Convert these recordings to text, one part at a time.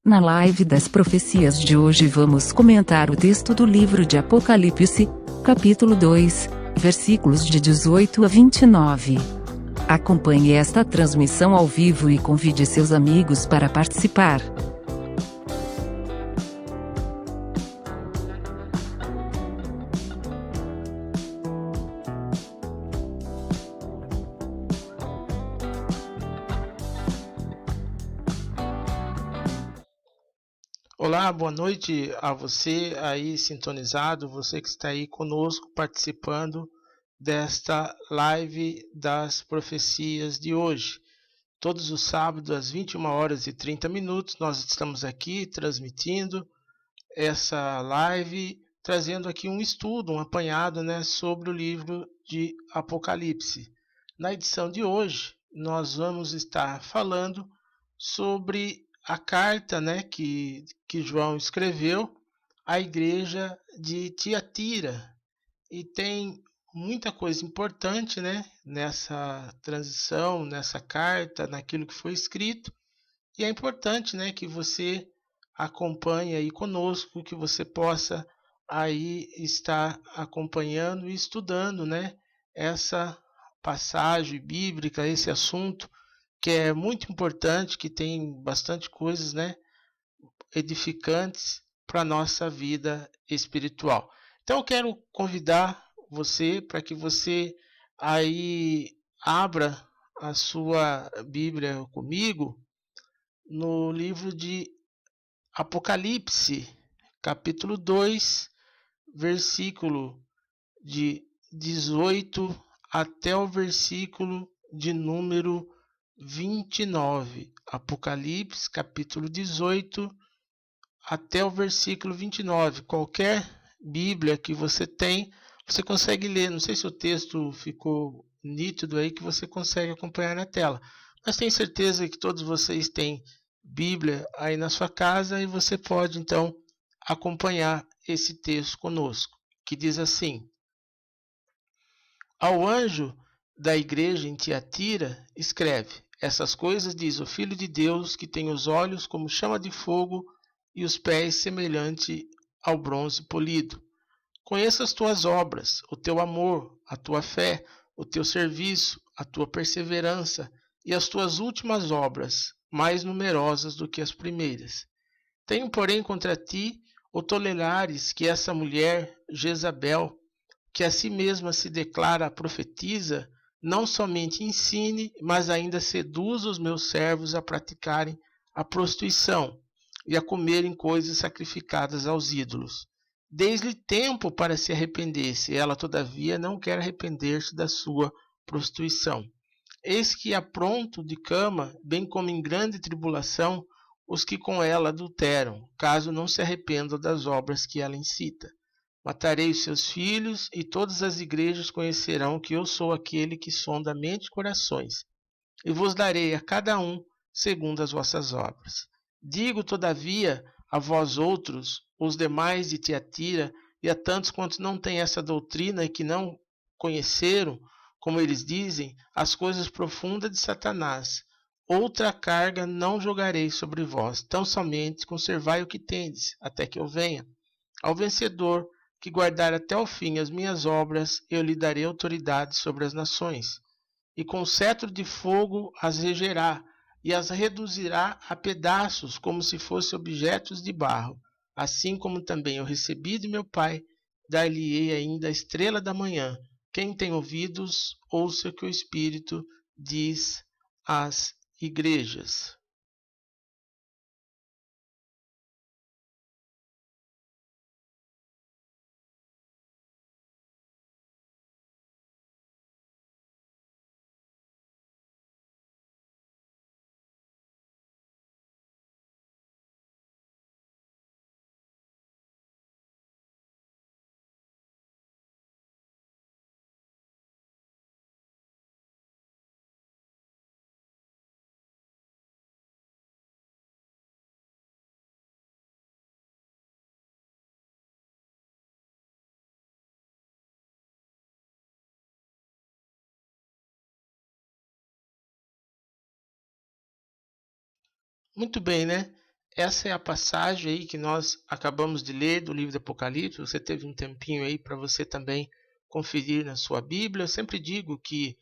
Na live das profecias de hoje vamos comentar o texto do livro de Apocalipse, capítulo 2, versículos de 18 a 29. Acompanhe esta transmissão ao vivo e convide seus amigos para participar. Olá, boa noite a você aí sintonizado, você que está aí conosco participando desta live das profecias de hoje. Todos os sábados às 21h30 nós estamos aqui transmitindo essa live, trazendo aqui um estudo, um apanhado, sobre o livro de Apocalipse. Na edição de hoje, nós vamos estar falando sobre a carta, que João escreveu à igreja de Tiatira. E tem muita coisa importante, nessa transição, nessa carta, naquilo que foi escrito. E é importante, que você acompanhe aí conosco, que você possa aí estar acompanhando e estudando, essa passagem bíblica, esse assunto que é muito importante, que tem bastante coisas, edificantes para a nossa vida espiritual. Então eu quero convidar você para que você aí abra a sua Bíblia comigo no livro de Apocalipse, capítulo 2, versículo de 18 até o versículo de número 29. Apocalipse, capítulo 18, até o versículo 29. Qualquer Bíblia que você tem, você consegue ler. Não sei se o texto ficou nítido aí, que você consegue acompanhar na tela. Mas tenho certeza que todos vocês têm Bíblia aí na sua casa e você pode, então, acompanhar esse texto conosco, que diz assim: Ao anjo da igreja em Tiatira, escreve: Essas coisas diz o Filho de Deus, que tem os olhos como chama de fogo e os pés semelhante ao bronze polido. Conheço as tuas obras, o teu amor, a tua fé, o teu serviço, a tua perseverança e as tuas últimas obras, mais numerosas do que as primeiras. Tenho, porém, contra ti o tolerares que essa mulher, Jezabel, que a si mesma se declara profetiza, não somente ensine, mas ainda seduz os meus servos a praticarem a prostituição e a comerem coisas sacrificadas aos ídolos. Deis-lhe tempo para se arrepender-se, ela todavia não quer arrepender-se da sua prostituição. Eis que apronto de cama, bem como em grande tribulação, os que com ela adulteram, caso não se arrependam das obras que ela incita. Matarei os seus filhos, e todas as igrejas conhecerão que eu sou aquele que sonda mente e corações, e vos darei a cada um segundo as vossas obras. Digo, todavia, a vós outros, os demais de Tiatira, e a tantos quantos não têm essa doutrina e que não conheceram, como eles dizem, as coisas profundas de Satanás. Outra carga não jogarei sobre vós, tão somente conservai o que tendes, até que eu venha. Ao vencedor, que guardar até o fim as minhas obras, eu lhe darei autoridade sobre as nações. E com cetro de fogo as regerá, e as reduzirá a pedaços, como se fossem objetos de barro. Assim como também eu recebi de meu Pai, dar-lhe-ei ainda a estrela da manhã. Quem tem ouvidos, ouça o que o Espírito diz às igrejas. Muito bem, essa é a passagem aí que nós acabamos de ler do livro do Apocalipse. Você teve um tempinho aí para você também conferir na sua Bíblia. Eu sempre digo que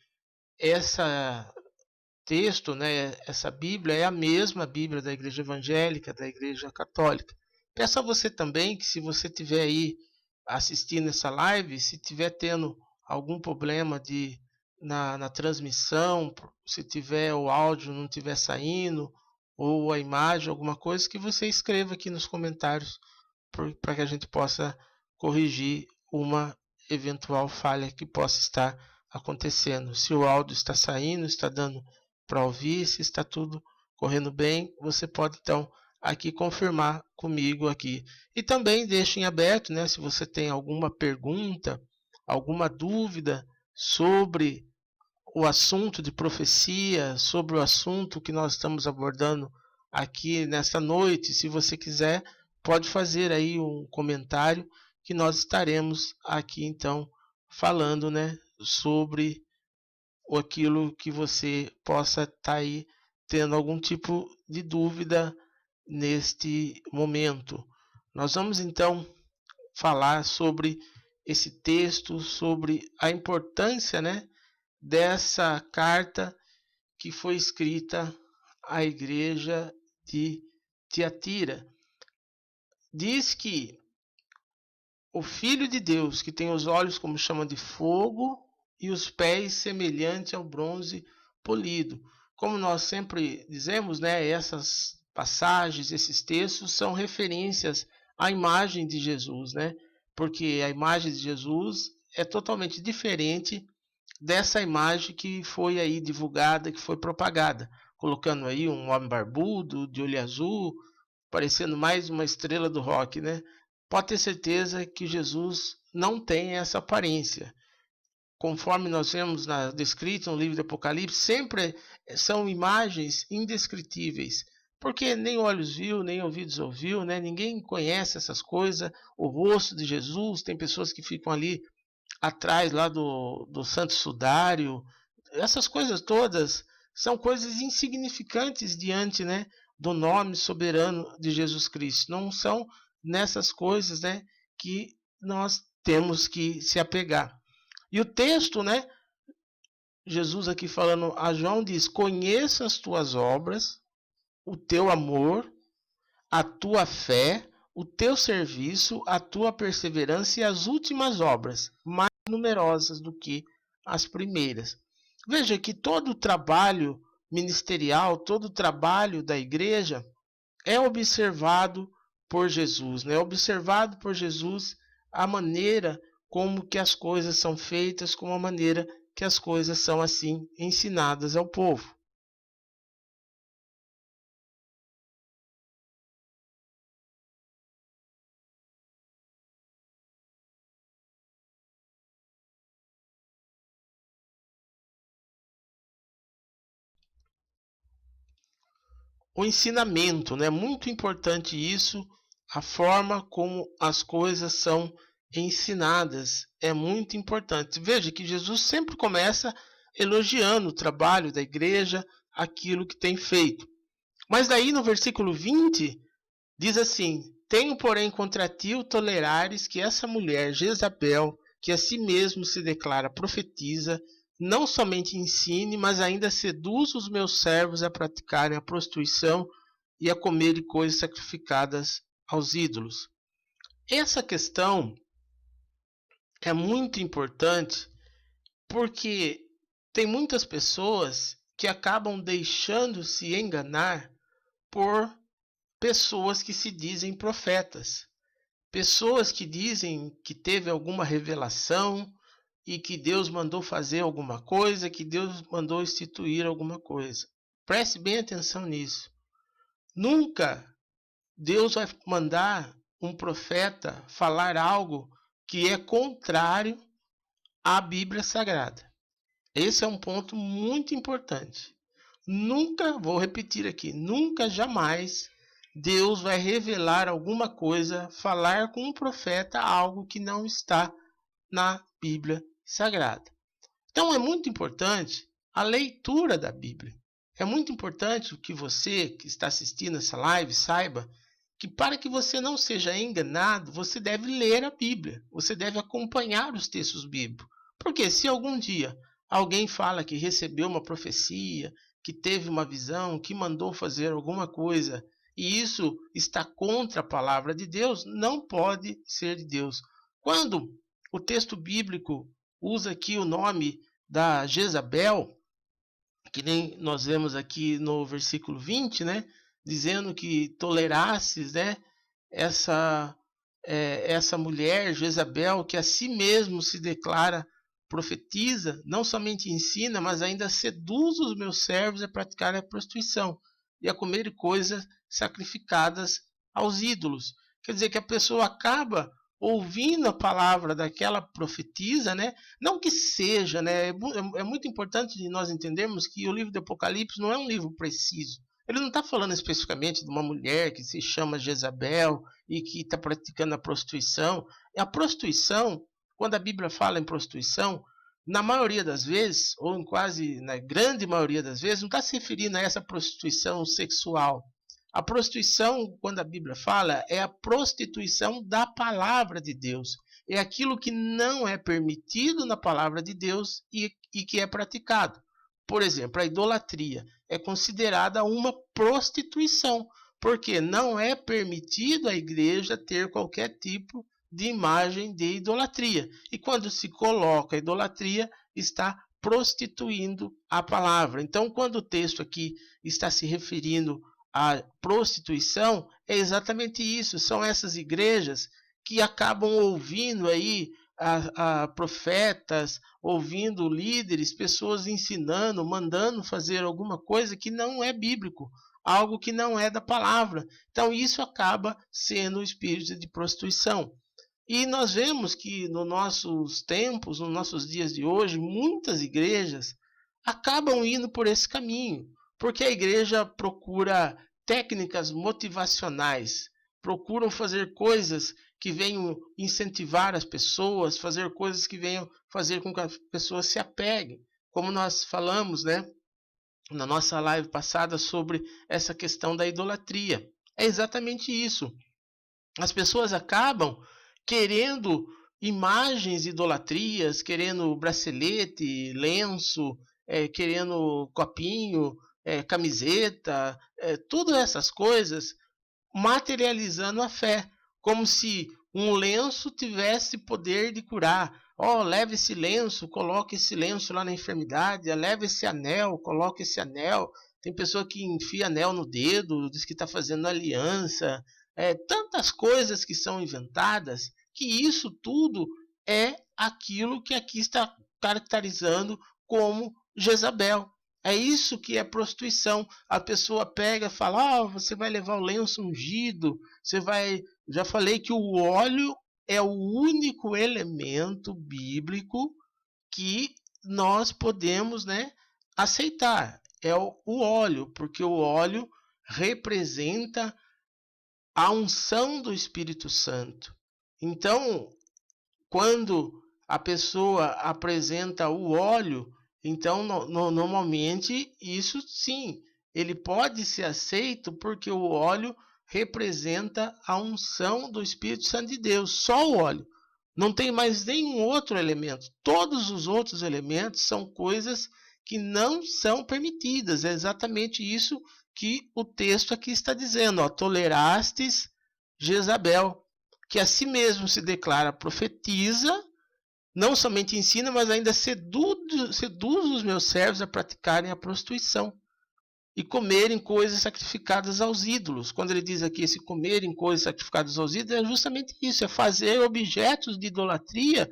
essa texto, né, essa Bíblia é a mesma Bíblia da Igreja Evangélica, da Igreja Católica. Peço a você também que, se você estiver aí assistindo essa live, se estiver tendo algum problema na transmissão, se tiver o áudio não estiver saindo, ou a imagem, alguma coisa, que você escreva aqui nos comentários para que a gente possa corrigir uma eventual falha que possa estar acontecendo. Se o áudio está saindo, está dando para ouvir, se está tudo correndo bem, você pode então aqui confirmar comigo aqui. E também deixe em aberto, né, se você tem alguma pergunta, alguma dúvida sobre o assunto de profecia, sobre o assunto que nós estamos abordando aqui nessa noite. Se você quiser, pode fazer aí um comentário que nós estaremos aqui então falando, né, sobre aquilo que você possa estar aí tendo algum tipo de dúvida neste momento. Nós vamos então falar sobre esse texto, sobre a importância, né, dessa carta que foi escrita à igreja de Tiatira. Diz que o Filho de Deus, que tem os olhos como chama de fogo e os pés semelhantes ao bronze polido. Como nós sempre dizemos, né, essas passagens, esses textos são referências à imagem de Jesus, né? Porque a imagem de Jesus é totalmente diferente dessa imagem que foi aí divulgada, que foi propagada, colocando aí um homem barbudo, de olho azul, parecendo mais uma estrela do rock, né? Pode ter certeza que Jesus não tem essa aparência. Conforme nós vemos descrito no livro do Apocalipse, sempre são imagens indescritíveis, porque nem olhos viu, nem ouvidos ouviu, né? Ninguém conhece essas coisas, o rosto de Jesus. Tem pessoas que ficam ali atrás lá do Santo Sudário. Essas coisas todas são coisas insignificantes diante, né, do nome soberano de Jesus Cristo. Não são nessas coisas, né, que nós temos que se apegar. E o texto, né, Jesus aqui falando a João diz: conheça as tuas obras, o teu amor, a tua fé, o teu serviço, a tua perseverança e as últimas obras, mais numerosas do que as primeiras. Veja que todo o trabalho ministerial, todo o trabalho da igreja é observado por Jesus, né? É observado por Jesus a maneira como que as coisas são feitas, como a maneira que as coisas são assim ensinadas ao povo. O ensinamento, né? Muito importante isso, a forma como as coisas são ensinadas é muito importante. Veja que Jesus sempre começa elogiando o trabalho da igreja, aquilo que tem feito. Mas daí no versículo 20 diz assim: tenho, porém, contra ti o tolerares que essa mulher Jezabel, que a si mesmo se declara profetiza, não somente ensine, mas ainda seduz os meus servos a praticarem a prostituição e a comerem coisas sacrificadas aos ídolos. Essa questão é muito importante porque tem muitas pessoas que acabam deixando se enganar por pessoas que se dizem profetas. Pessoas que dizem que teve alguma revelação e que Deus mandou fazer alguma coisa, que Deus mandou instituir alguma coisa. Preste bem atenção nisso. Nunca Deus vai mandar um profeta falar algo que é contrário à Bíblia Sagrada. Esse é um ponto muito importante. Nunca, vou repetir aqui, nunca, jamais Deus vai revelar alguma coisa, falar com um profeta algo que não está na Bíblia Sagrada. Então é muito importante a leitura da Bíblia. É muito importante que você que está assistindo essa live saiba que para que você não seja enganado, você deve ler a Bíblia, você deve acompanhar os textos bíblicos. Porque se algum dia alguém fala que recebeu uma profecia, que teve uma visão, que mandou fazer alguma coisa, e isso está contra a palavra de Deus, não pode ser de Deus. Quando o texto bíblico usa aqui o nome da Jezabel, que nem nós vemos aqui no versículo 20, né? Dizendo que tolerastes, né? Essa mulher, Jezabel, que a si mesmo se declara profetiza, não somente ensina, mas ainda seduz os meus servos a praticar a prostituição e a comer coisas sacrificadas aos ídolos. Quer dizer que a pessoa acaba ouvindo a palavra daquela profetisa, né? Não que seja, né? É muito importante nós entendermos que o livro do Apocalipse não é um livro preciso. Ele não está falando especificamente de uma mulher que se chama Jezabel e que está praticando a prostituição. A prostituição, quando a Bíblia fala em prostituição, na maioria das vezes, ou em quase na grande maioria das vezes, não está se referindo a essa prostituição sexual. A prostituição, quando a Bíblia fala, é a prostituição da palavra de Deus. É aquilo que não é permitido na palavra de Deus e que é praticado. Por exemplo, a idolatria é considerada uma prostituição, porque não é permitido a igreja ter qualquer tipo de imagem de idolatria. E quando se coloca a idolatria, está prostituindo a palavra. Então, quando o texto aqui está se referindo à prostituição, é exatamente isso. São essas igrejas que acabam ouvindo aí a profetas, ouvindo líderes, pessoas ensinando, mandando fazer alguma coisa que não é bíblico, algo que não é da palavra. Então isso acaba sendo o espírito de prostituição. E nós vemos que nos nossos tempos, nos nossos dias de hoje, muitas igrejas acabam indo por esse caminho, porque a igreja procura técnicas motivacionais, procuram fazer coisas que venham incentivar as pessoas, fazer coisas que venham fazer com que as pessoas se apeguem. Como nós falamos, né, na nossa live passada sobre essa questão da idolatria. É exatamente isso. As pessoas acabam querendo imagens idolatrias, querendo bracelete, lenço, querendo copinho, camiseta, todas essas coisas, materializando a fé, como se um lenço tivesse poder de curar. Leve esse lenço, coloque esse lenço lá na enfermidade, leve esse anel, coloque esse anel. Tem pessoa que enfia anel no dedo, diz que está fazendo aliança. Tantas coisas que são inventadas, que isso tudo é aquilo que aqui está caracterizando como Jezabel. É isso que é prostituição. A pessoa pega e fala, você vai levar o lenço ungido, você vai... Já falei que o óleo é o único elemento bíblico que nós podemos, né, aceitar. É o óleo, porque o óleo representa a unção do Espírito Santo. Então, quando a pessoa apresenta o óleo, então normalmente isso sim, ele pode ser aceito porque o óleo representa a unção do Espírito Santo de Deus, só o óleo. Não tem mais nenhum outro elemento. Todos os outros elementos são coisas que não são permitidas. É exatamente isso que o texto aqui está dizendo. Tolerastes Jezabel, que a si mesmo se declara profetiza, não somente ensina, mas ainda seduz os meus servos a praticarem a prostituição e comerem coisas sacrificadas aos ídolos. Quando ele diz aqui esse comerem coisas sacrificadas aos ídolos, é justamente isso, é fazer objetos de idolatria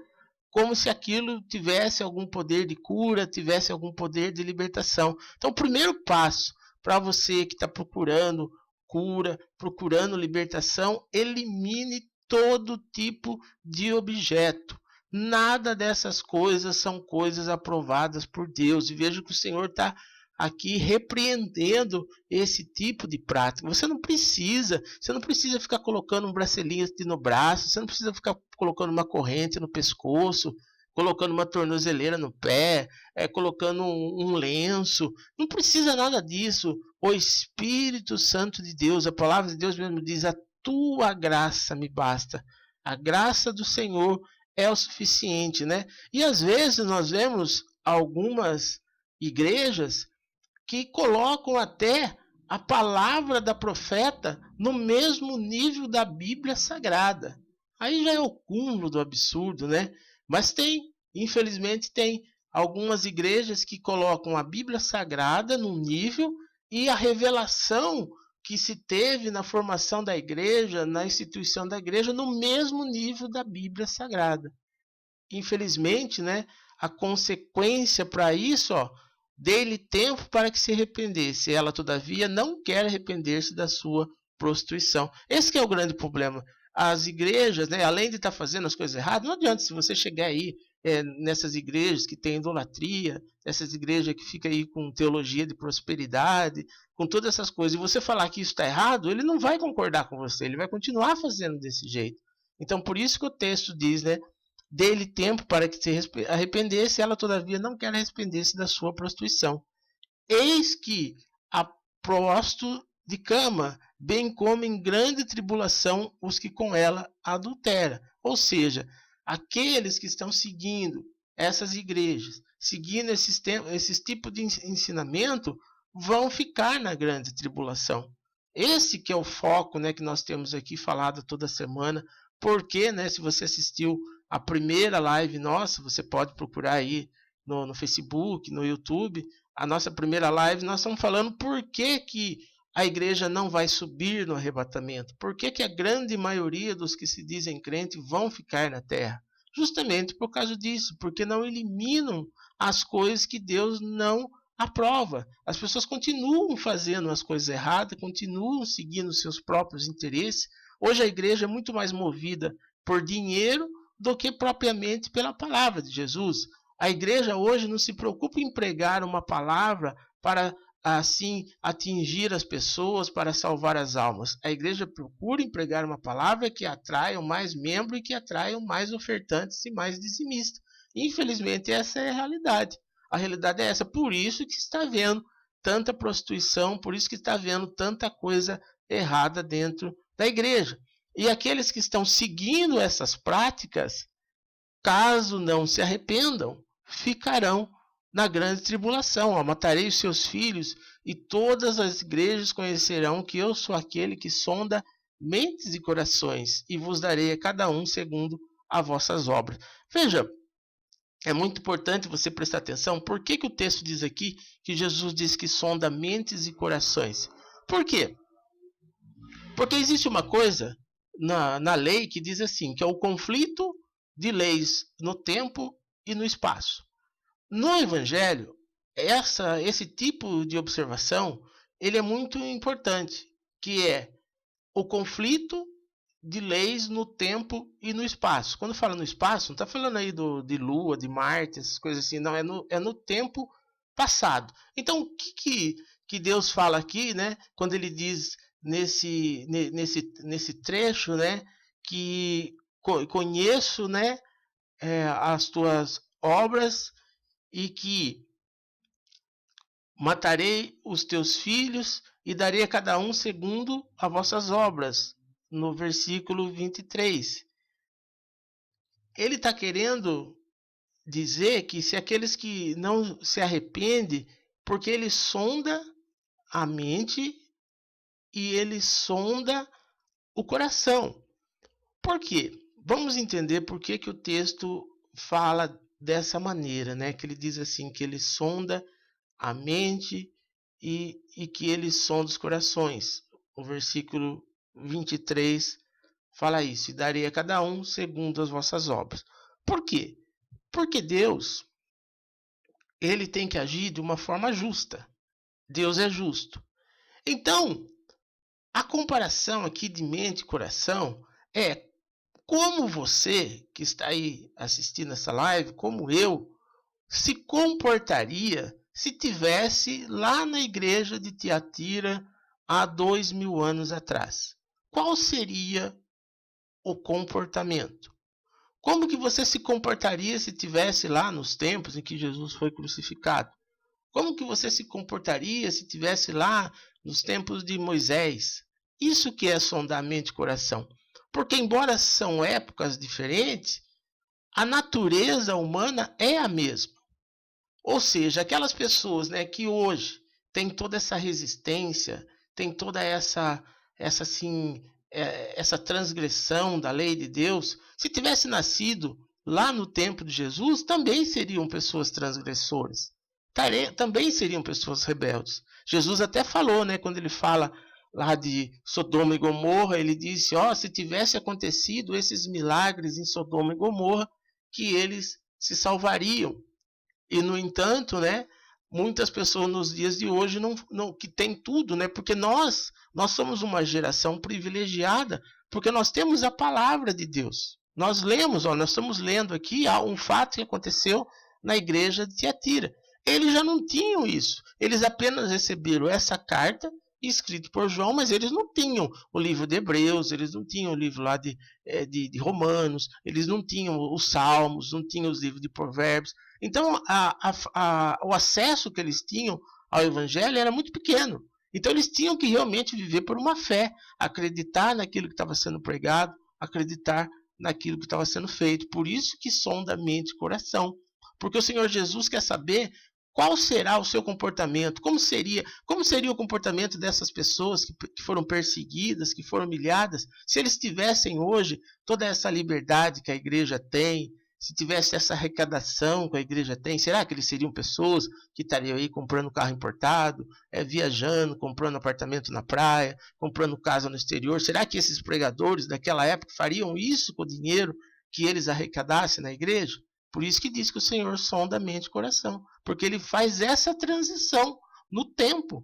como se aquilo tivesse algum poder de cura, tivesse algum poder de libertação. Então, o primeiro passo para você que está procurando cura, procurando libertação, elimine todo tipo de objeto. Nada dessas coisas são coisas aprovadas por Deus. E veja que o Senhor está aqui repreendendo esse tipo de prática. Você não precisa ficar colocando um bracelete no braço, você não precisa ficar colocando uma corrente no pescoço. colocando uma tornozeleira no pé, colocando um lenço. Não precisa nada disso. O Espírito Santo de Deus, a palavra de Deus mesmo diz: a tua graça me basta. A graça do Senhor é o suficiente, né? E às vezes nós vemos algumas igrejas que colocam até a palavra da profeta no mesmo nível da Bíblia Sagrada. Aí já é o cúmulo do absurdo, né? Mas infelizmente tem algumas igrejas que colocam a Bíblia Sagrada num nível e a revelação que se teve na formação da igreja, na instituição da igreja, no mesmo nível da Bíblia Sagrada. Infelizmente, né, a consequência para isso, dê-lhe tempo para que se arrependesse. Ela, todavia, não quer arrepender-se da sua prostituição. Esse que é o grande problema. As igrejas, né, além de estar fazendo as coisas erradas, não adianta se você chegar aí nessas igrejas que tem idolatria, essas igrejas que ficam aí com teologia de prosperidade, com todas essas coisas, e você falar que isso está errado, ele não vai concordar com você, ele vai continuar fazendo desse jeito. Então, por isso que o texto diz, né, dê-lhe tempo para que se arrependesse, ela todavia não quer arrepender-se da sua prostituição. Eis que a prosto de cama, bem como em grande tribulação os que com ela adulteram. Ou seja, aqueles que estão seguindo essas igrejas, seguindo esses tipos de ensinamento, vão ficar na grande tribulação. Esse que é o foco, né, que nós temos aqui falado toda semana. Porque, né, se você assistiu a primeira live nossa, você pode procurar aí no Facebook, no YouTube, a nossa primeira live, nós estamos falando por que a igreja não vai subir no arrebatamento. Por que a grande maioria dos que se dizem crentes vão ficar na terra? Justamente por causa disso, porque não eliminam as coisas que Deus não aprova. As pessoas continuam fazendo as coisas erradas, continuam seguindo seus próprios interesses. Hoje a igreja é muito mais movida por dinheiro do que propriamente pela palavra de Jesus. A igreja hoje não se preocupa em pregar uma palavra para assim atingir as pessoas, para salvar as almas. A igreja procura empregar uma palavra que atraia mais membros e que atraia mais ofertantes e mais dizimistas. Infelizmente essa é a realidade. A realidade é essa. Por isso que está havendo tanta prostituição, por isso que está havendo tanta coisa errada dentro da igreja. E aqueles que estão seguindo essas práticas, caso não se arrependam, ficarão na grande tribulação. Matarei os seus filhos, e todas as igrejas conhecerão que eu sou aquele que sonda mentes e corações, e vos darei a cada um segundo as vossas obras. Veja, é muito importante você prestar atenção. Por que o texto diz aqui que Jesus diz que sonda mentes e corações? Por quê? Porque existe uma coisa na lei que diz assim, que é o conflito de leis no tempo e no espaço. No Evangelho, esse tipo de observação ele é muito importante, que é o conflito de leis no tempo e no espaço. Quando fala no espaço, não está falando aí de Lua, de Marte, essas coisas assim, não, é no tempo passado. Então, o que Deus fala aqui, né, quando ele diz nesse trecho, né, que conheço, né, as tuas obras e que matarei os teus filhos e darei a cada um segundo as vossas obras, no versículo 23. Ele está querendo dizer que se aqueles que não se arrependem, porque ele sonda a mente e ele sonda o coração. Por quê? Vamos entender por que o texto fala dessa maneira, né? Que ele diz assim, que ele sonda a mente e que ele sonda os corações. O versículo 23 fala isso, e darei a cada um segundo as vossas obras. Por quê? Porque Deus, ele tem que agir de uma forma justa. Deus é justo. Então, a comparação aqui de mente e coração é como você que está aí assistindo essa live, como eu, se comportaria se tivesse lá na igreja de Tiatira há 2000 anos atrás. Qual seria o comportamento? Como que você se comportaria se estivesse lá nos tempos em que Jesus foi crucificado? Como que você se comportaria se estivesse lá nos tempos de Moisés? Isso que é sondar mente e coração. Porque embora são épocas diferentes, a natureza humana é a mesma. Ou seja, aquelas pessoas, né, que hoje têm toda essa resistência, têm toda essa transgressão da lei de Deus, se tivesse nascido lá no tempo de Jesus, também seriam pessoas transgressoras. Também seriam pessoas rebeldes. Jesus até falou, né, quando ele fala lá de Sodoma e Gomorra, ele disse, se tivesse acontecido esses milagres em Sodoma e Gomorra, que eles se salvariam. E, no entanto, né, muitas pessoas nos dias de hoje que tem tudo, né, porque nós somos uma geração privilegiada, porque nós temos a palavra de Deus. Nós lemos, nós estamos lendo aqui um fato que aconteceu na igreja de Tiatira. Eles já não tinham isso. Eles apenas receberam essa carta escrita por João, mas eles não tinham o livro de Hebreus, eles não tinham o livro lá de Romanos, eles não tinham os Salmos, não tinham os livros de Provérbios. Então, o acesso que eles tinham ao Evangelho era muito pequeno. Então, eles tinham que realmente viver por uma fé, acreditar naquilo que estava sendo pregado, acreditar naquilo que estava sendo feito. Por isso que sonda mente e coração. Porque o Senhor Jesus quer saber qual será o seu comportamento, como seria o comportamento dessas pessoas que foram perseguidas, que foram humilhadas, se eles tivessem hoje toda essa liberdade que a igreja tem, se tivesse essa arrecadação que a igreja tem, será que eles seriam pessoas que estariam aí comprando carro importado, viajando, comprando apartamento na praia, comprando casa no exterior? Será que esses pregadores daquela época fariam isso com o dinheiro que eles arrecadassem na igreja? Por isso que diz que o Senhor sonda a mente e coração, porque ele faz essa transição no tempo,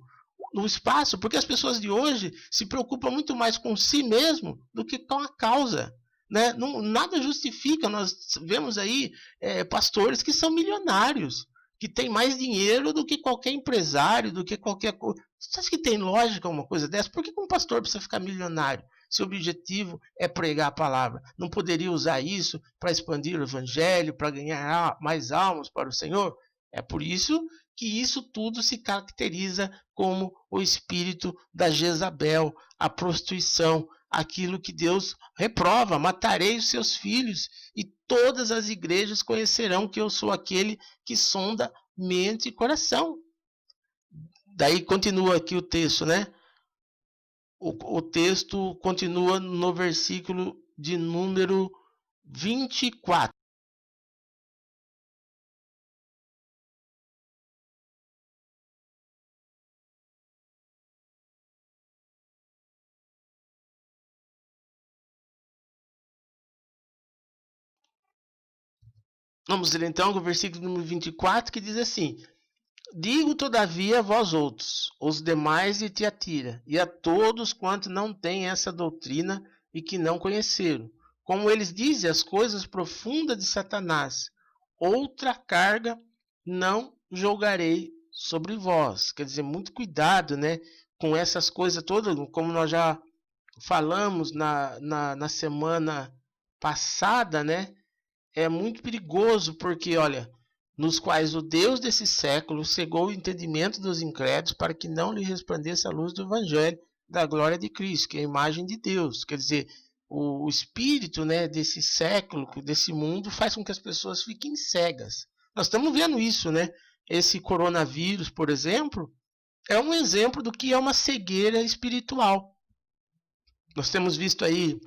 no espaço, porque as pessoas de hoje se preocupam muito mais com si mesmo do que com a causa. Né? Nada justifica, nós vemos aí pastores que são milionários, que têm mais dinheiro do que qualquer empresário, do que qualquer coisa. Você acha que tem lógica uma coisa dessa? Por que um pastor precisa ficar milionário? Se o objetivo é pregar a palavra, não poderia usar isso para expandir o evangelho, para ganhar mais almas para o Senhor? É por isso que isso tudo se caracteriza como o espírito da Jezabel, a prostituição, aquilo que Deus reprova: matarei os seus filhos, e todas as igrejas conhecerão que eu sou aquele que sonda mente e coração. Daí continua aqui o texto, né? O texto continua no versículo de número 24. Vamos ler então o versículo número 24, que diz assim: digo todavia a vós outros, os demais de Tiatira, e a todos quantos não têm essa doutrina e que não conheceram, como eles dizem as coisas profundas de Satanás, outra carga não jogarei sobre vós. Quer dizer, muito cuidado, né, com essas coisas todas, como nós já falamos na semana passada, né? É muito perigoso, porque, olha, nos quais o Deus desse século cegou o entendimento dos incrédulos para que não lhe resplandeça a luz do Evangelho da glória de Cristo, que é a imagem de Deus. Quer dizer, o espírito, né, desse século, desse mundo, faz com que as pessoas fiquem cegas. Nós estamos vendo isso, né? Esse coronavírus, por exemplo, é um exemplo do que é uma cegueira espiritual. Nós temos visto aí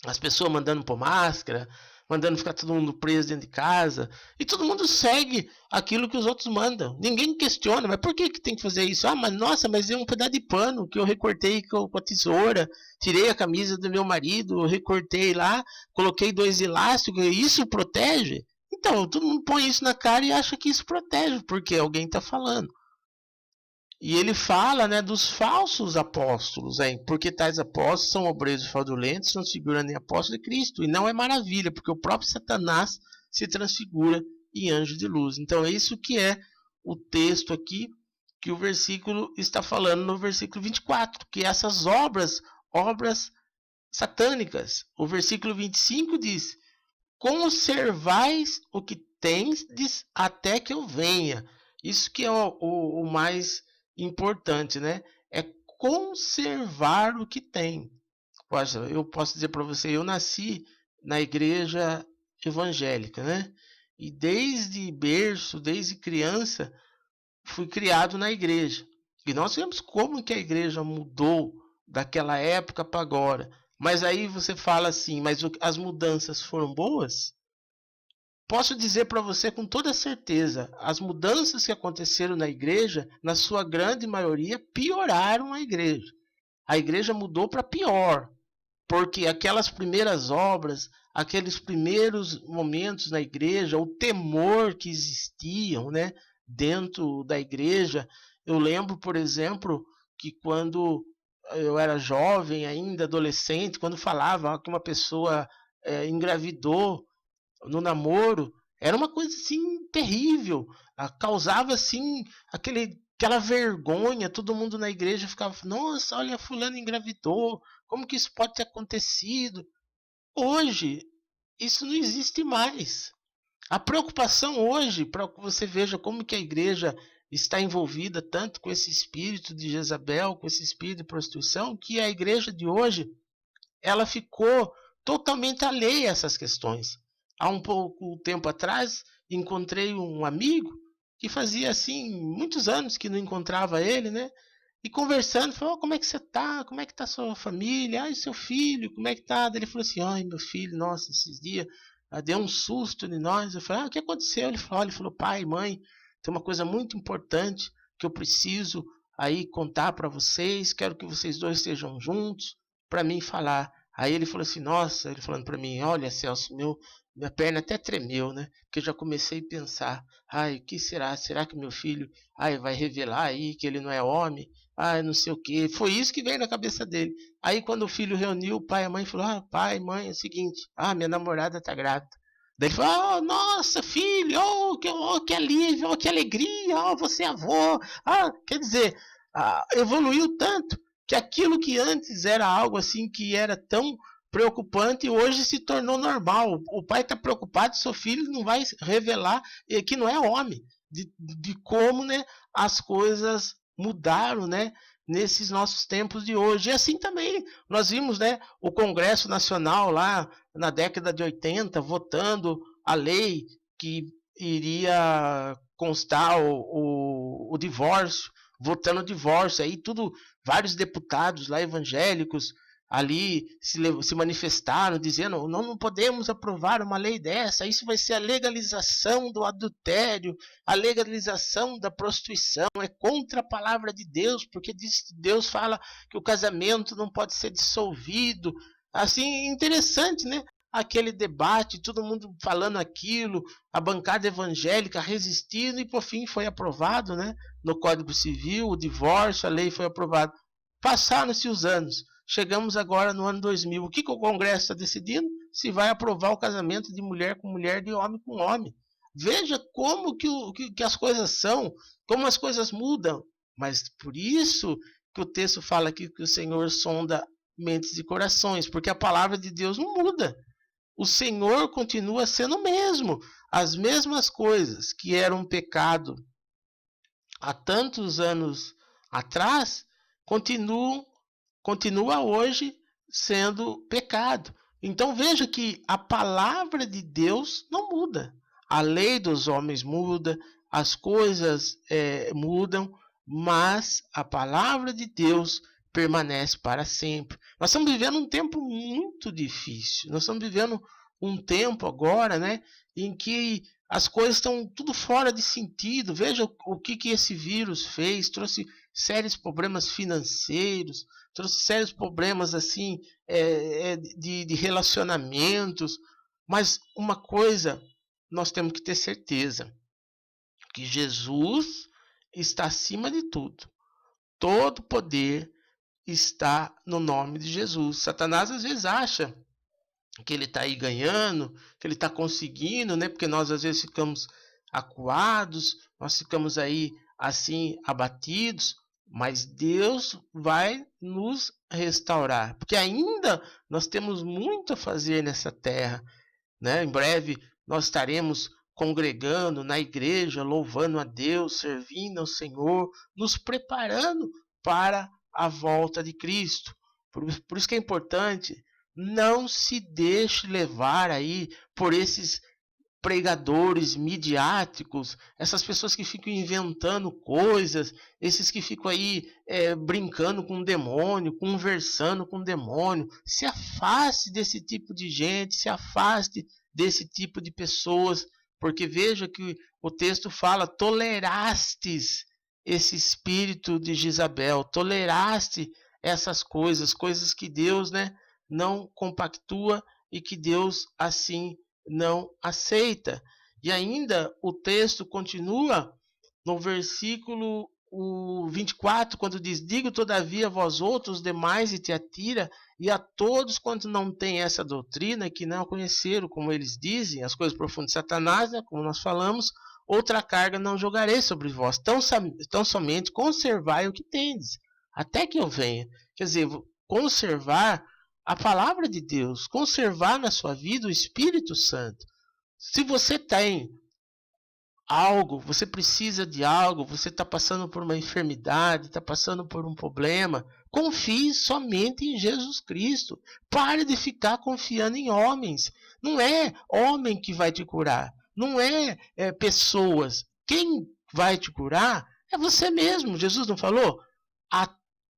as pessoas mandando pôr máscara, mandando ficar todo mundo preso dentro de casa, e todo mundo segue aquilo que os outros mandam. Ninguém questiona, mas por que tem que fazer isso? Mas é um pedaço de pano que eu recortei com a tesoura, tirei a camisa do meu marido, recortei lá, coloquei 2 elásticos, e isso protege? Então, todo mundo põe isso na cara e acha que isso protege, porque alguém está falando. E ele fala, né, dos falsos apóstolos, porque tais apóstolos são obreiros fraudulentos, não se figuram nem apóstolos de Cristo. E não é maravilha, porque o próprio Satanás se transfigura em anjo de luz. Então é isso que é o texto aqui, que o versículo está falando no versículo 24, que essas obras satânicas. O versículo 25 diz: conservais o que tendes até que eu venha. Isso que é o mais importante, né? É conservar o que tem. Poxa, eu posso dizer para você, eu nasci na igreja evangélica, né? E desde berço, desde criança, fui criado na igreja. E nós vemos como que a igreja mudou daquela época para agora. Mas aí você fala assim, mas as mudanças foram boas? Posso dizer para você com toda certeza, as mudanças que aconteceram na igreja, na sua grande maioria, pioraram a igreja. A igreja mudou para pior, porque aquelas primeiras obras, aqueles primeiros momentos na igreja, o temor que existiam, né, dentro da igreja. Eu lembro, por exemplo, que quando eu era jovem ainda, adolescente, quando falava que uma pessoa engravidou no namoro, era uma coisa assim terrível, causava assim aquela vergonha, todo mundo na igreja ficava, nossa, olha, fulano engravidou, como que isso pode ter acontecido? Hoje, isso não existe mais. A preocupação hoje, para que você veja como que a igreja está envolvida tanto com esse espírito de Jezabel, com esse espírito de prostituição, que a igreja de hoje, ela ficou totalmente alheia a essas questões. Há um pouco tempo atrás, encontrei um amigo que fazia assim muitos anos que não encontrava ele, né? E conversando, falou, oh, como é que você tá? Como é que tá a sua família? Ah, e seu filho, como é que tá? Ele falou assim, ai, meu filho, nossa, esses dias deu um susto em nós. Eu falei, ah, o que aconteceu? Ele falou, pai, mãe, tem uma coisa muito importante que eu preciso aí contar para vocês, quero que vocês dois estejam juntos para mim falar. Aí ele falou assim, nossa, ele falando para mim, olha, Celso, minha perna até tremeu, né? Porque eu já comecei a pensar, ai, o que será? Será que meu filho, ai, vai revelar aí que ele não é homem? Ah, não sei o que. Foi isso que veio na cabeça dele. Aí quando o filho reuniu, o pai e a mãe falou, ah, pai, mãe, é o seguinte, minha namorada tá grávida. Daí ele falou, oh, nossa, filho, que alívio, oh, que alegria, oh, você é avô. Quer dizer, evoluiu tanto que aquilo que antes era algo assim que era tão preocupante hoje se tornou normal. O pai está preocupado, seu filho não vai revelar que não é homem, de como, né, as coisas mudaram, né, nesses nossos tempos de hoje. E assim também nós vimos, né, o Congresso Nacional lá na década de 80 votando a lei que iria constar o divórcio, votando o divórcio, aí tudo, vários deputados lá evangélicos ali se manifestaram dizendo, não podemos aprovar uma lei dessa, isso vai ser a legalização do adultério, a legalização da prostituição, é contra a palavra de Deus, porque Deus fala que o casamento não pode ser dissolvido. Assim, interessante, né? Aquele debate, todo mundo falando aquilo, a bancada evangélica resistindo e por fim foi aprovado, né? No Código Civil, o divórcio, a lei foi aprovada. Passaram-se os anos, chegamos agora no ano 2000. O que o Congresso está decidindo? Se vai aprovar o casamento de mulher com mulher, de homem com homem. Veja como que as coisas são, como as coisas mudam. Mas por isso que o texto fala aqui que o Senhor sonda mentes e corações, porque a palavra de Deus não muda. O Senhor continua sendo o mesmo. As mesmas coisas que eram pecado há tantos anos atrás, continua hoje sendo pecado. Então veja que a palavra de Deus não muda. A lei dos homens muda, as coisas mudam, mas a palavra de Deus permanece para sempre. Nós estamos vivendo um tempo muito difícil. Nós estamos vivendo um tempo agora, né, em que as coisas estão tudo fora de sentido. Veja o que esse vírus fez. Trouxe sérios problemas financeiros, trouxe sérios problemas assim de relacionamentos. Mas uma coisa nós temos que ter certeza, que Jesus está acima de tudo. Todo poder está no nome de Jesus. Satanás às vezes acha que ele está aí ganhando, que ele está conseguindo, né? Porque nós às vezes ficamos acuados, nós ficamos aí assim abatidos, mas Deus vai nos restaurar, porque ainda nós temos muito a fazer nessa terra. né? Em breve nós estaremos congregando na igreja, louvando a Deus, servindo ao Senhor, nos preparando para a volta de Cristo. Por isso que é importante, não se deixe levar aí por esses pregadores midiáticos, essas pessoas que ficam inventando coisas, esses que ficam aí brincando com o demônio, conversando com o demônio. Se afaste desse tipo de gente, se afaste desse tipo de pessoas, porque veja que o texto fala: tolerastes esse espírito de Jezabel, toleraste essas coisas, coisas que Deus, né, não compactua e que Deus assim não aceita. E ainda o texto continua no versículo 24, quando diz: digo todavia a vós outros demais de Tiatira e a todos quantos não têm essa doutrina, que não conheceram, como eles dizem, as coisas profundas de Satanás, né, como nós falamos, outra carga não jogarei sobre vós, tão somente conservai o que tendes, até que eu venha. Quer dizer, conservar a palavra de Deus, conservar na sua vida o Espírito Santo. Se você tem algo, você precisa de algo, você está passando por uma enfermidade, está passando por um problema, confie somente em Jesus Cristo. Pare de ficar confiando em homens. Não é homem que vai te curar, não é pessoas. Quem vai te curar é você mesmo. Jesus não falou? A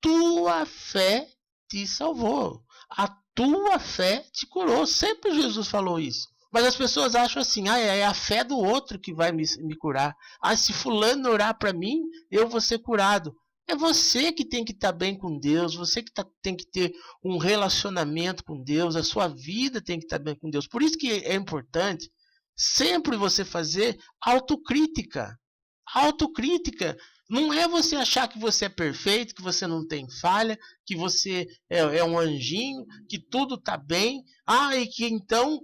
tua fé te salvou. A tua fé te curou. Sempre Jesus falou isso. Mas as pessoas acham assim: é a fé do outro que vai me curar. Se fulano orar para mim, eu vou ser curado. É você que tem que estar bem com Deus, você que tem que ter um relacionamento com Deus, a sua vida tem que estar bem com Deus. Por isso que é importante sempre você fazer autocrítica. Autocrítica. Não é você achar que você é perfeito, que você não tem falha, que você é um anjinho, que tudo está bem. E que então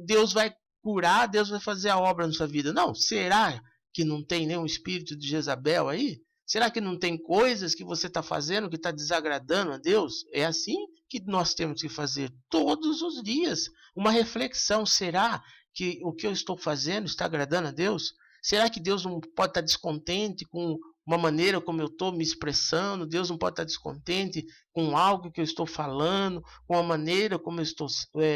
Deus vai curar, Deus vai fazer a obra na sua vida. Não, será que não tem nenhum espírito de Jezabel aí? Será que não tem coisas que você está fazendo que está desagradando a Deus? É assim que nós temos que fazer todos os dias. Uma reflexão: será que o que eu estou fazendo está agradando a Deus? Será que Deus não pode estar descontente com uma maneira como eu estou me expressando? Deus não pode estar descontente com algo que eu estou falando, com a maneira como eu estou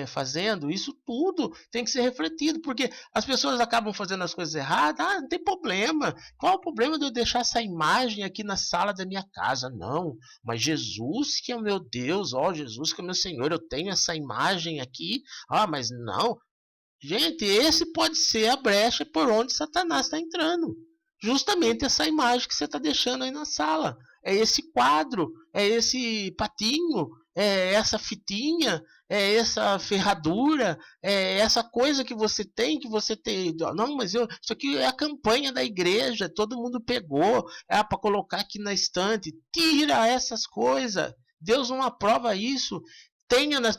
fazendo? Isso tudo tem que ser refletido, porque as pessoas acabam fazendo as coisas erradas. Não tem problema. Qual o problema de eu deixar essa imagem aqui na sala da minha casa? Não, mas Jesus que é o meu Deus, Jesus que é o meu Senhor, eu tenho essa imagem aqui. Mas não. Gente, esse pode ser a brecha por onde Satanás está entrando. Justamente essa imagem que você está deixando aí na sala. É esse quadro, é esse patinho, é essa fitinha, é essa ferradura, é essa coisa que você tem, Não, mas isso aqui é a campanha da igreja, todo mundo pegou, para colocar aqui na estante. Tira essas coisas. Deus não aprova isso.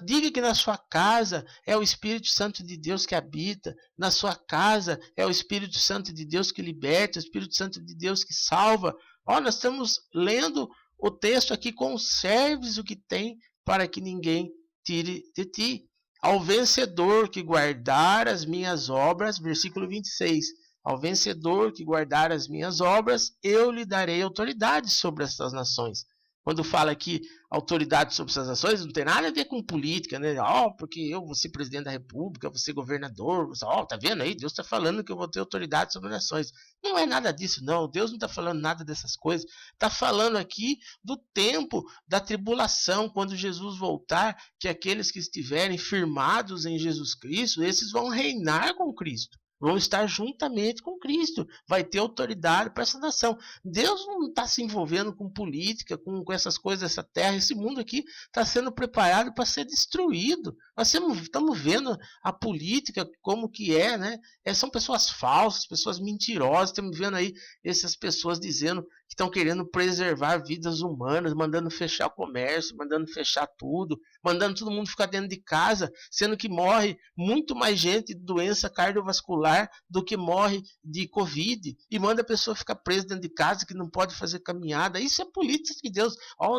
Diga que na sua casa é o Espírito Santo de Deus que habita, na sua casa é o Espírito Santo de Deus que liberta, o Espírito Santo de Deus que salva. Nós estamos lendo o texto aqui: conserves o que tem para que ninguém tire de ti. Ao vencedor que guardar as minhas obras, versículo 26. Ao vencedor que guardar as minhas obras, eu lhe darei autoridade sobre estas nações. Quando fala aqui autoridade sobre essas nações, não tem nada a ver com política, né? Porque eu vou ser presidente da república, vou ser governador. Tá vendo aí? Deus está falando que eu vou ter autoridade sobre as nações. Não é nada disso, não. Deus não está falando nada dessas coisas. Está falando aqui do tempo da tribulação, quando Jesus voltar, que aqueles que estiverem firmados em Jesus Cristo, esses vão reinar com Cristo. Vão estar juntamente com Cristo. Vai ter autoridade para essa nação. Deus não está se envolvendo com política, com essas coisas dessa terra. Esse mundo aqui está sendo preparado para ser destruído. Nós estamos vendo a política como que é, né? São pessoas falsas, pessoas mentirosas. Estamos vendo aí essas pessoas dizendo que estão querendo preservar vidas humanas, mandando fechar o comércio, mandando fechar tudo, mandando todo mundo ficar dentro de casa, sendo que morre muito mais gente de doença cardiovascular celular do que morre de Covid e manda a pessoa ficar presa dentro de casa, que não pode fazer caminhada. Isso é política de Deus.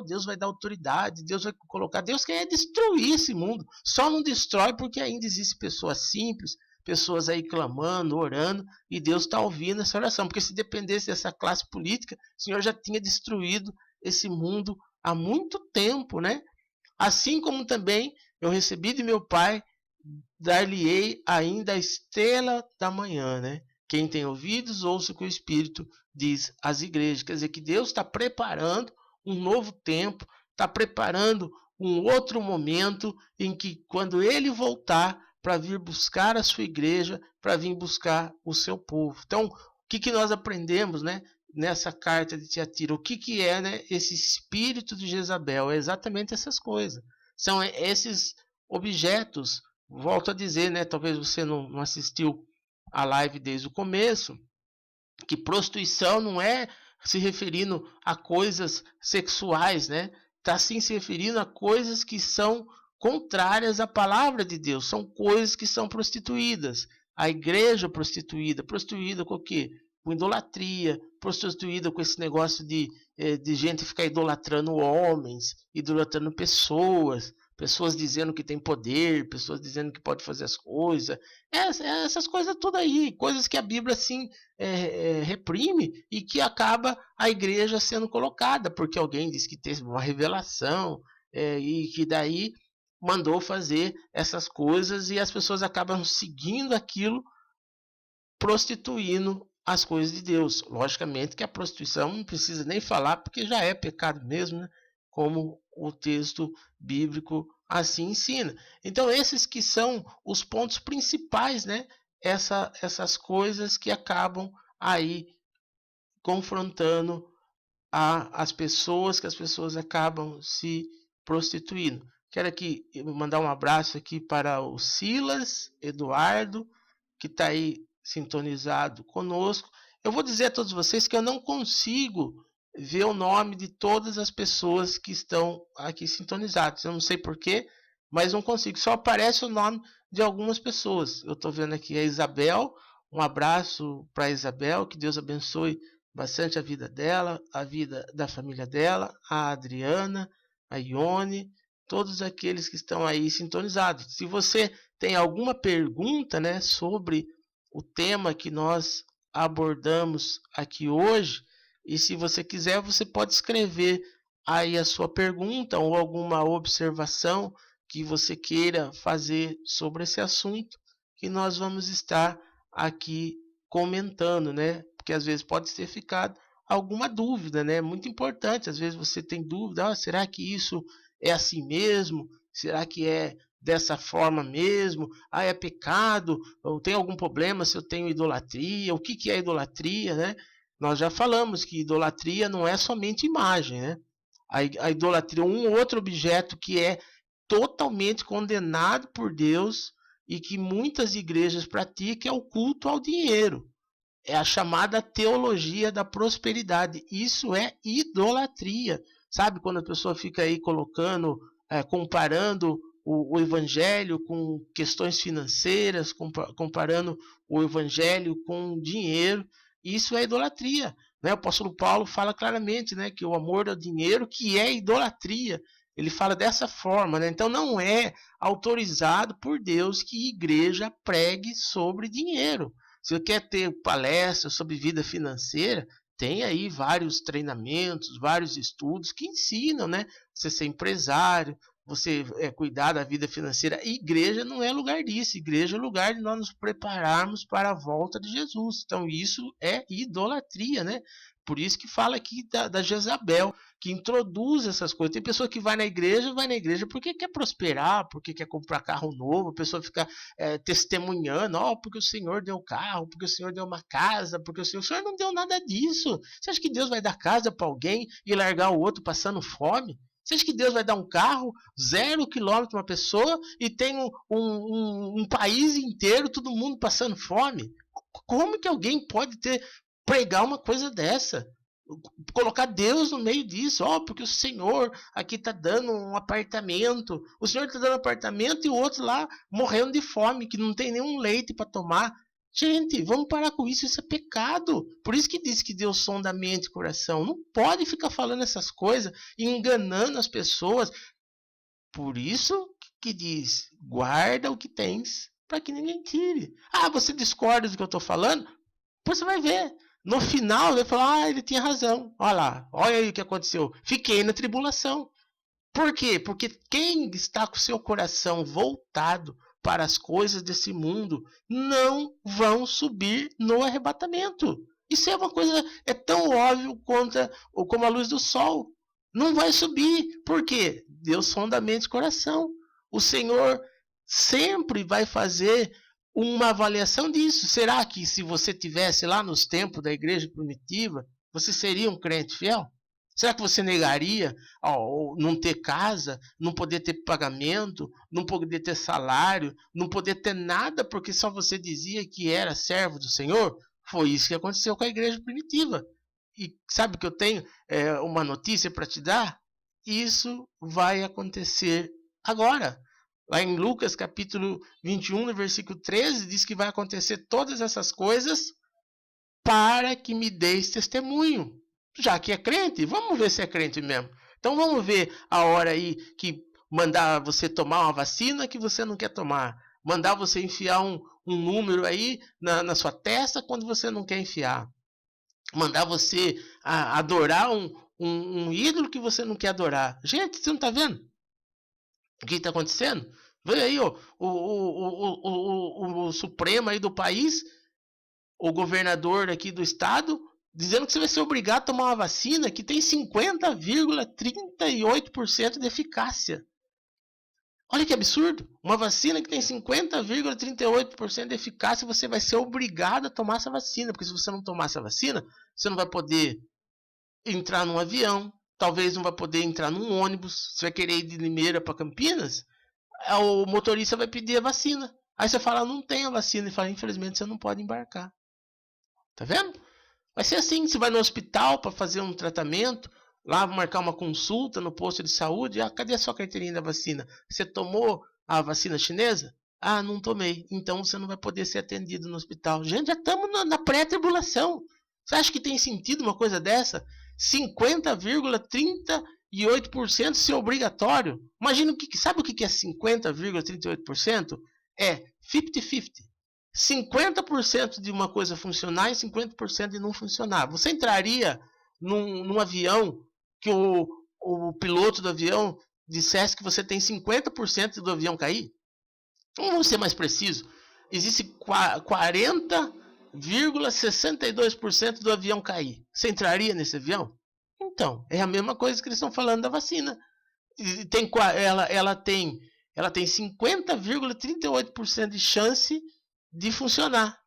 Deus vai dar autoridade, Deus vai colocar. Deus quer destruir esse mundo. Só não destrói porque ainda existem pessoas simples, pessoas aí clamando, orando, e Deus está ouvindo essa oração. Porque se dependesse dessa classe política, o Senhor já tinha destruído esse mundo há muito tempo, né? Assim como também eu recebi de meu Pai, dar-lhe-ei ainda a estrela da manhã, né? Quem tem ouvidos, ouça o que o Espírito diz às igrejas. Quer dizer que Deus está preparando um novo tempo, está preparando um outro momento em que, quando Ele voltar para vir buscar a sua igreja, para vir buscar o seu povo. Então, o que nós aprendemos, né, nessa carta de Tiatira? O que é, né, esse espírito de Jezabel? É exatamente essas coisas. São esses objetos. Volto a dizer, né, talvez você não assistiu a live desde o começo, que prostituição não é se referindo a coisas sexuais, né? Está sim se referindo a coisas que são contrárias à palavra de Deus. São coisas que são prostituídas. A igreja prostituída com o quê? Com idolatria, prostituída com esse negócio de gente ficar idolatrando homens, idolatrando pessoas dizendo que tem poder, pessoas dizendo que pode fazer as coisas, essas coisas tudo aí, coisas que a Bíblia assim reprime e que acaba a igreja sendo colocada, porque alguém diz que teve uma revelação e que daí mandou fazer essas coisas e as pessoas acabam seguindo aquilo, prostituindo as coisas de Deus. Logicamente que a prostituição não precisa nem falar, porque já é pecado mesmo, né? Como o texto bíblico assim ensina. Então, esses que são os pontos principais, né? Essas coisas que acabam aí confrontando as pessoas, que as pessoas acabam se prostituindo. Quero aqui mandar um abraço aqui para o Silas Eduardo, que está aí sintonizado conosco. Eu vou dizer a todos vocês que eu não consigo ver o nome de todas as pessoas que estão aqui sintonizadas. Eu não sei porquê, mas não consigo. Só aparece o nome de algumas pessoas. Eu estou vendo aqui a Isabel. Um abraço para a Isabel. Que Deus abençoe bastante a vida dela, a vida da família dela, a Adriana, a Ione, todos aqueles que estão aí sintonizados. Se você tem alguma pergunta, né, sobre o tema que nós abordamos aqui hoje, e se você quiser, você pode escrever aí a sua pergunta ou alguma observação que você queira fazer sobre esse assunto, que nós vamos estar aqui comentando, né? Porque às vezes pode ter ficado alguma dúvida, né? Muito importante, às vezes você tem dúvida, será que isso é assim mesmo? Será que é dessa forma mesmo? É pecado? Ou tem algum problema se eu tenho idolatria? O que é idolatria, né? Nós já falamos que idolatria não é somente imagem, né? A idolatria é um outro objeto que é totalmente condenado por Deus e que muitas igrejas praticam, é o culto ao dinheiro. É a chamada teologia da prosperidade. Isso é idolatria. Sabe quando a pessoa fica aí colocando, comparando o evangelho com questões financeiras, comparando o evangelho com dinheiro? Isso é idolatria, né? O apóstolo Paulo fala claramente, né, que o amor ao dinheiro que é idolatria. Ele fala dessa forma, né? Então não é autorizado por Deus que igreja pregue sobre dinheiro. Se você quer ter palestras sobre vida financeira, tem aí vários treinamentos, vários estudos que ensinam, né? Você ser empresário, você cuidar da vida financeira. Igreja não é lugar disso. Igreja é lugar de nós nos prepararmos para a volta de Jesus. Então isso é idolatria, né? Por isso que fala aqui da Jezabel, que introduz essas coisas. Tem pessoa que vai na igreja porque quer prosperar, porque quer comprar carro novo. A pessoa fica testemunhando, porque o Senhor deu carro, porque o Senhor deu uma casa, porque o Senhor não deu nada disso. Você acha que Deus vai dar casa para alguém e largar o outro passando fome? Você acha que Deus vai dar um carro, 0 quilômetro para uma pessoa e tem um país inteiro, todo mundo passando fome? Como que alguém pode pregar uma coisa dessa? Colocar Deus no meio disso, porque o Senhor aqui está dando um apartamento, o Senhor está dando apartamento e o outro lá morrendo de fome, que não tem nenhum leite para tomar. Gente, vamos parar com isso, isso é pecado. Por isso que diz que Deus sonda a mente e coração. Não pode ficar falando essas coisas, enganando as pessoas. Por isso que diz, guarda o que tens, para que ninguém tire. Ah, você discorda do que eu estou falando? Pois você vai ver. No final, vai falar, ele tinha razão. Olha lá, olha aí o que aconteceu. Fiquei na tribulação. Por quê? Porque quem está com seu coração voltado para as coisas desse mundo não vão subir no arrebatamento. Isso é uma coisa, é tão óbvio como a luz do sol. Não vai subir. Por quê? Deus sonda a mente e coração. O Senhor sempre vai fazer uma avaliação disso. Será que se você tivesse lá nos tempos da igreja primitiva, você seria um crente fiel? Será que você negaria não ter casa, não poder ter pagamento, não poder ter salário, não poder ter nada porque só você dizia que era servo do Senhor? Foi isso que aconteceu com a igreja primitiva. E sabe que eu tenho uma notícia para te dar? Isso vai acontecer agora. Lá em Lucas capítulo 21, no versículo 13, diz que vai acontecer todas essas coisas para que me deis testemunho. Já que é crente, vamos ver se é crente mesmo. Então vamos ver a hora aí que mandar você tomar uma vacina que você não quer tomar. Mandar você enfiar um número aí na sua testa quando você não quer enfiar. Mandar você adorar um ídolo que você não quer adorar. Gente, você não está vendo o que está acontecendo? Vê aí o Supremo aí do país, o governador aqui do estado, dizendo que você vai ser obrigado a tomar uma vacina que tem 50,38% de eficácia. Olha que absurdo. Uma vacina que tem 50,38% de eficácia, você vai ser obrigado a tomar essa vacina. Porque se você não tomar essa vacina, você não vai poder entrar num avião, talvez não vai poder entrar num ônibus. Você vai querer ir de Limeira para Campinas, o motorista vai pedir a vacina. Aí você fala, não tem a vacina. E fala, infelizmente você não pode embarcar. Tá vendo? Vai ser assim, você vai no hospital para fazer um tratamento, lá marcar uma consulta no posto de saúde, cadê a sua carteirinha da vacina? Você tomou a vacina chinesa? Ah, não tomei. Então você não vai poder ser atendido no hospital. Gente, já estamos na pré-tribulação. Você acha que tem sentido uma coisa dessa? 50,38% ser obrigatório. Imagina, sabe o que é 50,38%? É 50-50. 50% de uma coisa funcionar e 50% de não funcionar. Você entraria num avião que o piloto do avião dissesse que você tem 50% do avião cair? Vamos ser mais preciso. Existe 40,62% do avião cair. Você entraria nesse avião? Então, é a mesma coisa que eles estão falando da vacina. Ela tem 50,38% de chance de funcionar.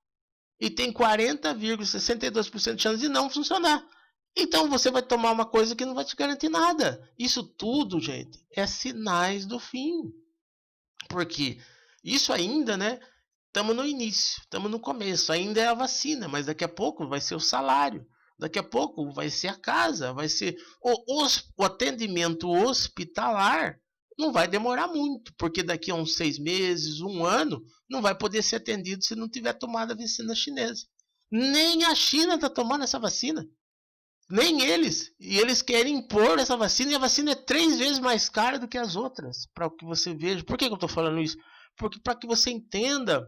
E tem 40,62% de chance de não funcionar. Então você vai tomar uma coisa que não vai te garantir nada. Isso tudo, gente, é sinais do fim. Porque isso ainda, né? Estamos no início, estamos no começo. Ainda é a vacina, mas daqui a pouco vai ser o salário. Daqui a pouco vai ser a casa, vai ser o atendimento hospitalar. Não vai demorar muito, porque daqui a uns 6 meses, 1 ano, não vai poder ser atendido se não tiver tomado a vacina chinesa. Nem a China está tomando essa vacina. Nem eles. E eles querem impor essa vacina, e a vacina é 3 vezes mais cara do que as outras. Para que você veja. Por que eu estou falando isso? Porque para que você entenda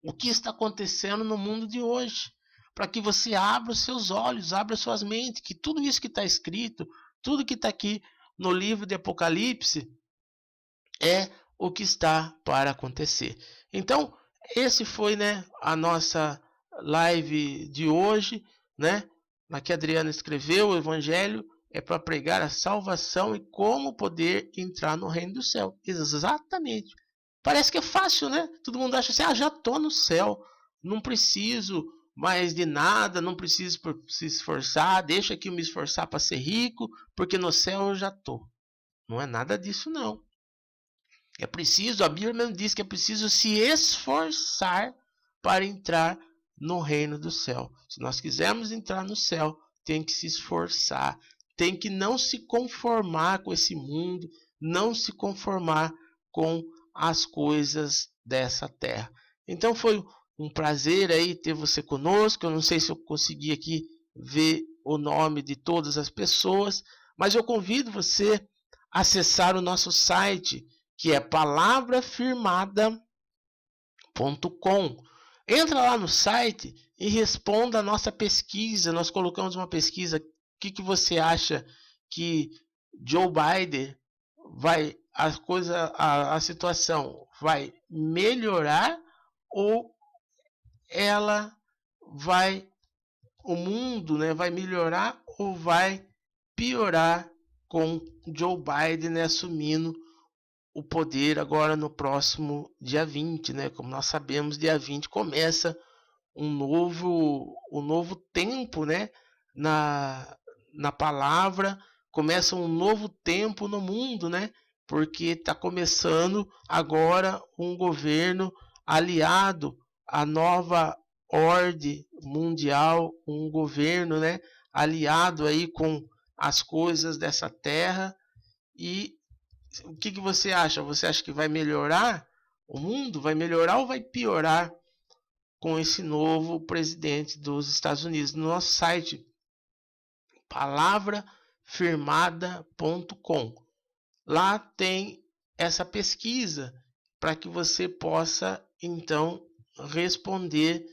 o que está acontecendo no mundo de hoje. Para que você abra os seus olhos, abra as suas mentes, que tudo isso que está escrito, tudo que está aqui no livro de Apocalipse é o que está para acontecer. Então, esse foi, né, a nossa live de hoje, né? Aqui a Adriana escreveu, o Evangelho é para pregar a salvação e como poder entrar no reino do céu. Exatamente. Parece que é fácil, né? Todo mundo acha assim, já estou no céu, não preciso mais de nada, não preciso se esforçar, deixa que eu me esforçar para ser rico, porque no céu eu já estou. Não é nada disso, não. É preciso, a Bíblia mesmo diz que é preciso se esforçar para entrar no reino do céu. Se nós quisermos entrar no céu, tem que se esforçar, tem que não se conformar com esse mundo, não se conformar com as coisas dessa terra. Então foi um prazer aí ter você conosco. Eu não sei se eu consegui aqui ver o nome de todas as pessoas, mas eu convido você a acessar o nosso site, que é palavrafirmada.com. Entra lá no site e responda a nossa pesquisa. Nós colocamos uma pesquisa. O que você acha que Joe Biden a situação vai melhorar, ou o mundo, né, vai melhorar ou vai piorar com Joe Biden, né, assumindo o poder agora no próximo dia 20, né? Como nós sabemos, dia 20 começa um novo tempo, né? Na palavra, começa um novo tempo no mundo, né? Porque está começando agora um governo aliado à nova ordem mundial, um governo, né, aliado aí com as coisas dessa terra. E o que você acha? Você acha que vai melhorar? O mundo vai melhorar ou vai piorar com esse novo presidente dos Estados Unidos? No nosso site, palavrafirmada.com. Lá tem essa pesquisa para que você possa, então, responder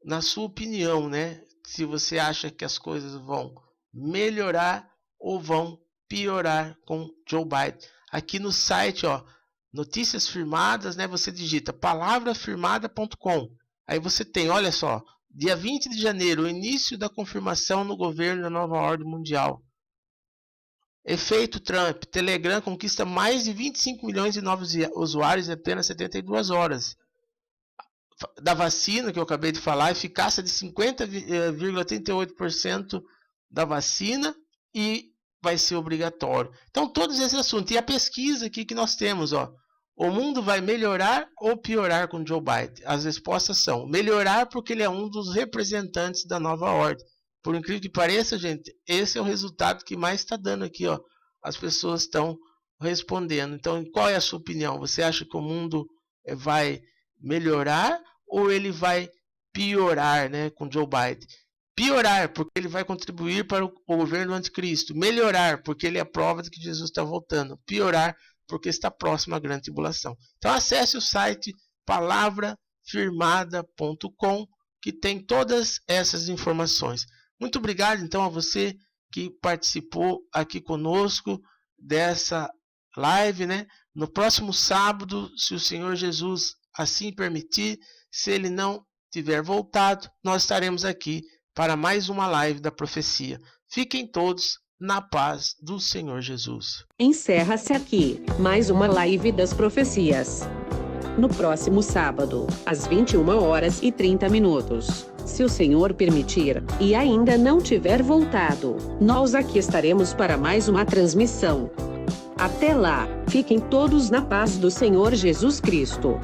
na sua opinião, né? Se você acha que as coisas vão melhorar ou vão piorar com Joe Biden. Aqui no site, ó, notícias firmadas, né? Você digita palavrafirmada.com. Aí você tem, olha só, dia 20 de janeiro, o início da confirmação no governo da nova ordem mundial. Efeito Trump, Telegram conquista mais de 25 milhões de novos usuários em apenas 72 horas. Da vacina, que eu acabei de falar, eficácia de 50,38% da vacina e vai ser obrigatório. Então, todos esses assuntos. E a pesquisa aqui que nós temos, ó. O mundo vai melhorar ou piorar com Joe Biden? As respostas são melhorar, porque ele é um dos representantes da nova ordem. Por incrível que pareça, gente, esse é o resultado que mais está dando aqui, ó. As pessoas estão respondendo. Então, qual é a sua opinião? Você acha que o mundo vai melhorar ou ele vai piorar, né, com Joe Biden? Piorar, porque ele vai contribuir para o governo do anticristo. Melhorar, porque ele é a prova de que Jesus está voltando. Piorar, porque está próximo à grande tribulação. Então acesse o site palavrafirmada.com, que tem todas essas informações. Muito obrigado, então, a você que participou aqui conosco dessa live, né? No próximo sábado, se o Senhor Jesus assim permitir, se ele não tiver voltado, nós estaremos aqui para mais uma live da profecia. Fiquem todos na paz do Senhor Jesus. Encerra-se aqui mais uma live das profecias. No próximo sábado, às 21h30, se o Senhor permitir, e ainda não tiver voltado, nós aqui estaremos para mais uma transmissão. Até lá, fiquem todos na paz do Senhor Jesus Cristo.